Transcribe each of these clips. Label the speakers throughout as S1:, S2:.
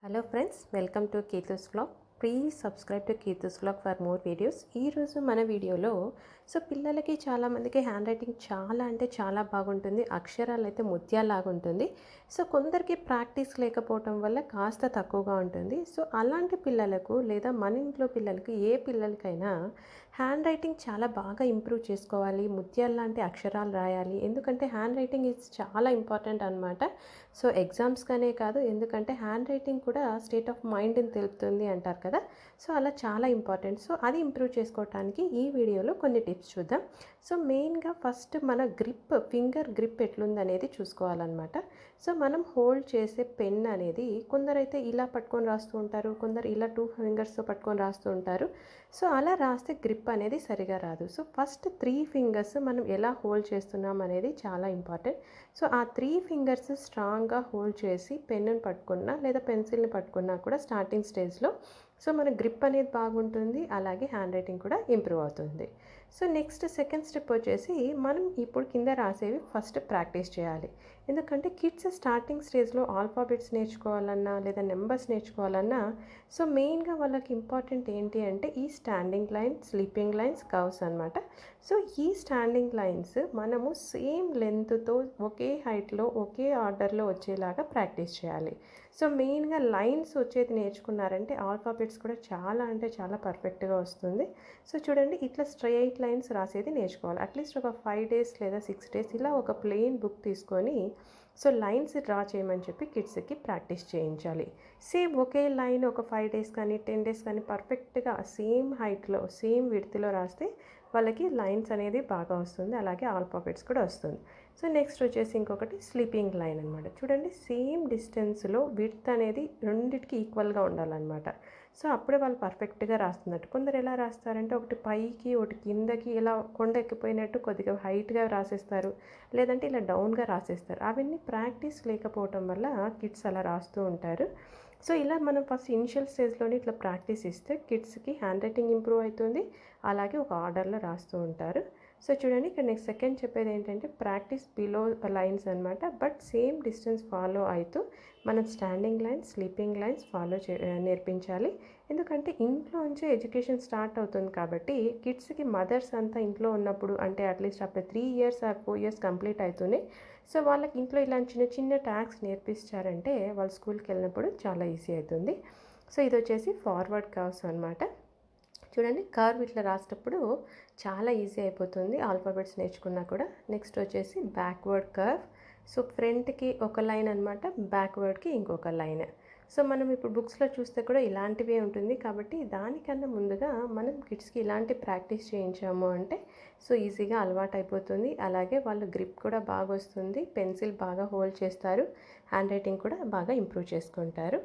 S1: Hello friends, welcome to Keethu's vlog. Please subscribe to Keethu's vlog for more videos. ఈరోజు మన వీడియోలో పిల్లలకి చాలామందికి హ్యాండ్ రైటింగ్ చాలా బాగుంటుంది. అక్షరాలు అయితే ముత్యాలాగా ఉంటుంది. కొందరికి ప్రాక్టీస్ లేకపోవటం వల్ల కాస్త తక్కువగా ఉంటుంది. అలాంటి పిల్లలకు లేదా మన ఇంట్లో పిల్లలకి ఏ పిల్లలకైనా హ్యాండ్ రైటింగ్ చాలా బాగా ఇంప్రూవ్ చేసుకోవాలి, ముత్యాల లాంటి అక్షరాలు రాయాలి. ఎందుకంటే హ్యాండ్ రైటింగ్ ఈజ్ చాలా ఇంపార్టెంట్ అనమాట. ఎగ్జామ్స్కనే కాదు, ఎందుకంటే హ్యాండ్ రైటింగ్ కూడా స్టేట్ ఆఫ్ మైండ్ని తెలుపుతుంది అంటారు కదా. అలా చాలా ఇంపార్టెంట్. అది ఇంప్రూవ్ చేసుకోవడానికి ఈ వీడియోలో కొన్ని టిప్స్ చూద్దాం. మెయిన్గా ఫస్ట్ మన ఫింగర్ గ్రిప్ ఎట్లుందనేది చూసుకోవాలన్నమాట. మనం హోల్డ్ చేసే పెన్ అనేది కొందరైతే ఇలా పట్టుకొని రాస్తూ ఉంటారు, కొందరు ఇలా 2 ఫింగర్స్తో పట్టుకొని రాస్తూ ఉంటారు. అలా రాస్తే గ్రిప్ అనేది సరిగా రాదు. ఫస్ట్ 3 ఫింగర్స్ మనం ఎలా హోల్డ్ చేస్తున్నాం అనేది చాలా ఇంపార్టెంట్. ఆ 3 ఫింగర్స్ స్ట్రాంగ్గా హోల్డ్ చేసి పెన్నుని పట్టుకున్నా లేదా పెన్సిల్ని పట్టుకున్నా కూడా స్టార్టింగ్ స్టేజ్లో మన గ్రిప్ అనేది బాగుంటుంది, అలాగే హ్యాండ్ రైటింగ్ కూడా ఇంప్రూవ్ అవుతుంది. నెక్స్ట్ సెకండ్ స్టెప్ వచ్చేసి మనం ఇప్పుడు కింద రాసేవి ఫస్ట్ ప్రాక్టీస్ చేయాలి. ఎందుకంటే కిడ్స్ స్టార్టింగ్ స్టేజ్లో ఆల్ఫాబెట్స్ నేర్చుకోవాలన్నా లేదా నెంబర్స్ నేర్చుకోవాలన్నా మెయిన్గా వాళ్ళకి ఇంపార్టెంట్ ఏంటి అంటే ఈ standing line, sleeping lines, curves అనమాట. ఈ స్టాండింగ్ లైన్స్ మనము సేమ్ లెంత్తో ఒకే హైట్లో ఒకే ఆర్డర్లో వచ్చేలాగా ప్రాక్టీస్ చేయాలి. మెయిన్గా లైన్స్ వచ్చేది నేర్చుకున్నారంటే ఆల్ఫాబెట్స్ కూడా చాలా పర్ఫెక్ట్గా వస్తుంది. చూడండి, ఇట్లా స్ట్రైట్ లైన్స్ రాసేది నేర్చుకోవాలి. అట్లీస్ట్ ఒక 5 డేస్ లేదా 6 డేస్ ఇలా ఒక ప్లెయిన్ బుక్ తీసుకొని లైన్స్ డ్రా చేయమని చెప్పి కిడ్స్కి ప్రాక్టీస్ చేయించాలి. సేమ్ ఒకే లైన్ ఒక 5 డేస్ కానీ 10 డేస్ కానీ పర్ఫెక్ట్గా సేమ్ హైట్లో సేమ్ విడ్త్లో రాస్తే వాళ్ళకి లైన్స్ అనేది బాగా వస్తుంది, అలాగే ఆల్ఫాబెట్స్ కూడా వస్తుంది. నెక్స్ట్ వచ్చేసి ఇంకొకటి స్లీపింగ్ లైన్ అనమాట. చూడండి, సేమ్ డిస్టెన్స్లో విడ్త్ అనేది రెండింటికి ఈక్వల్గా ఉండాలన్నమాట. అప్పుడే వాళ్ళు పర్ఫెక్ట్గా రాస్తున్నట్టు. కొందరు ఎలా రాస్తారంటే ఒకటి పైకి ఒకటి కిందకి ఇలా కొండ ఎక్కిపోయినట్టు కొద్దిగా హైట్గా రాసేస్తారు, లేదంటే ఇలా డౌన్గా రాసేస్తారు. అవన్నీ ప్రాక్టీస్ లేకపోవటం వల్ల కిడ్స్ అలా రాస్తూ ఉంటారు. ఇలా మనం ఫస్ట్ ఇనిషియల్ స్టేజ్లోనే ఇట్లా ప్రాక్టీస్ ఇస్తే కిడ్స్కి హ్యాండ్ రైటింగ్ ఇంప్రూవ్ అవుతుంది, అలాగే ఒక ఆర్డర్లో రాస్తూ ఉంటారు. చూడండి, ఇక్కడ నెక్స్ట్ సెకండ్ చెప్పేది ఏంటంటే ప్రాక్టీస్ బిలో లైన్స్ అనమాట. బట్ సేమ్ డిస్టెన్స్ ఫాలో అవుతూ మనం స్టాండింగ్ లైన్స్, స్లీపింగ్ లైన్స్ నేర్పించాలి. ఎందుకంటే ఇంట్లోంచే ఎడ్యుకేషన్ స్టార్ట్ అవుతుంది కాబట్టి కిడ్స్కి మదర్స్ అంతా ఇంట్లో ఉన్నప్పుడు, అంటే అట్లీస్ట్ అప్పుడు 3 ఇయర్స్ ఆర్ 4 ఇయర్స్ కంప్లీట్ అవుతూనే వాళ్ళకి ఇంట్లో ఇలాంటి చిన్న చిన్న టాస్క్ నేర్పించారంటే వాళ్ళు స్కూల్కి వెళ్ళినప్పుడు చాలా ఈజీ అవుతుంది. ఇది వచ్చేసి ఫార్వర్డ్ కర్వ్స్ అనమాట. చూడండి, కర్వ్ ఇట్లా రాసేటప్పుడు చాలా ఈజీ అయిపోతుంది ఆల్ఫాబెట్స్ నేర్చుకున్నా కూడా. నెక్స్ట్ వచ్చేసి బ్యాక్వర్డ్ కర్వ్. ఫ్రంట్కి ఒక లైన్ అనమాట, బ్యాక్వర్డ్కి ఇంకొక లైన్. మనం ఇప్పుడు బుక్స్లో చూస్తే కూడా ఇలాంటివే ఉంటుంది కాబట్టి దానికన్నా ముందుగా మనం కిడ్స్కి ఇలాంటి ప్రాక్టీస్ చేయించాము అంటే ఈజీగా అలవాటు అయిపోతుంది, అలాగే వాళ్ళు గ్రిప్ కూడా బాగా వస్తుంది, పెన్సిల్ బాగా హోల్డ్ చేస్తారు, హ్యాండ్ రైటింగ్ కూడా బాగా ఇంప్రూవ్ చేసుకుంటారు.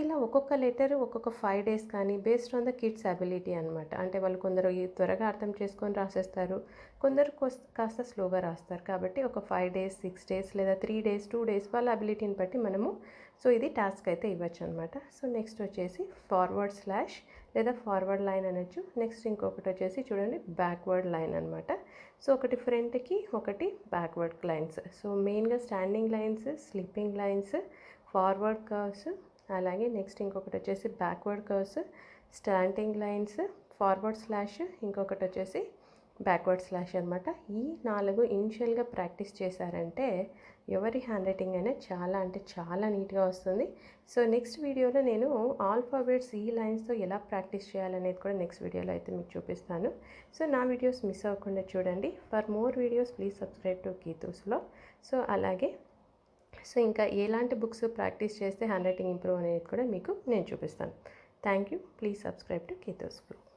S1: ఇలా ఒక్కొక్క లెటర్ ఒక్కొక్క 5 డేస్ కానీ based on the kids ability అనమాట. అంటే వాళ్ళు కొందరు త్వరగా అర్థం చేసుకొని రాసేస్తారు, కొందరు కాస్త స్లోగా రాస్తారు. కాబట్టి ఒక 5 డేస్, 6 డేస్ లేదా 3 డేస్, 2 డేస్ వాళ్ళ అబిలిటీని బట్టి మనము ఇది టాస్క్ అయితే ఇవ్వచ్చు అనమాట. నెక్స్ట్ వచ్చేసి ఫార్వర్డ్ స్లాష్ లేదా ఫార్వర్డ్ లైన్ అనొచ్చు. నెక్స్ట్ ఇంకొకటి వచ్చేసి చూడండి, బ్యాక్వర్డ్ లైన్ అనమాట. ఒకటి ఫ్రంట్కి, ఒకటి బ్యాక్వర్డ్ లైన్స్. మెయిన్గా standing lines, sleeping lines, forward curves, అలాగే నెక్స్ట్ ఇంకొకటి వచ్చేసి backward curves, standing lines, forward slash, ఇంకొకటి వచ్చేసి బ్యాక్వర్డ్ స్లాష్ అనమాట. ఈ 4 ఇనిషియల్గా ప్రాక్టీస్ చేశారంటే ఎవరి హ్యాండ్ రైటింగ్ అయినా చాలా నీట్గా వస్తుంది. నెక్స్ట్ వీడియోలో నేను ఆల్ఫాబెట్స్ ఈ లైన్స్తో ఎలా ప్రాక్టీస్ చేయాలనేది కూడా నెక్స్ట్ వీడియోలో అయితే మీకు చూపిస్తాను. నా వీడియోస్ మిస్ అవ్వకుండా చూడండి. For more videos please subscribe to Keethu's vlog. అలాగే ఇంకా ఎలాంటి బుక్స్ ప్రాక్టీస్ చేస్తే హ్యాండ్ రైటింగ్ ఇంప్రూవ్ అనేది కూడా మీకు నేను చూపిస్తాను. Thank you. Please subscribe to Keethu's vlog.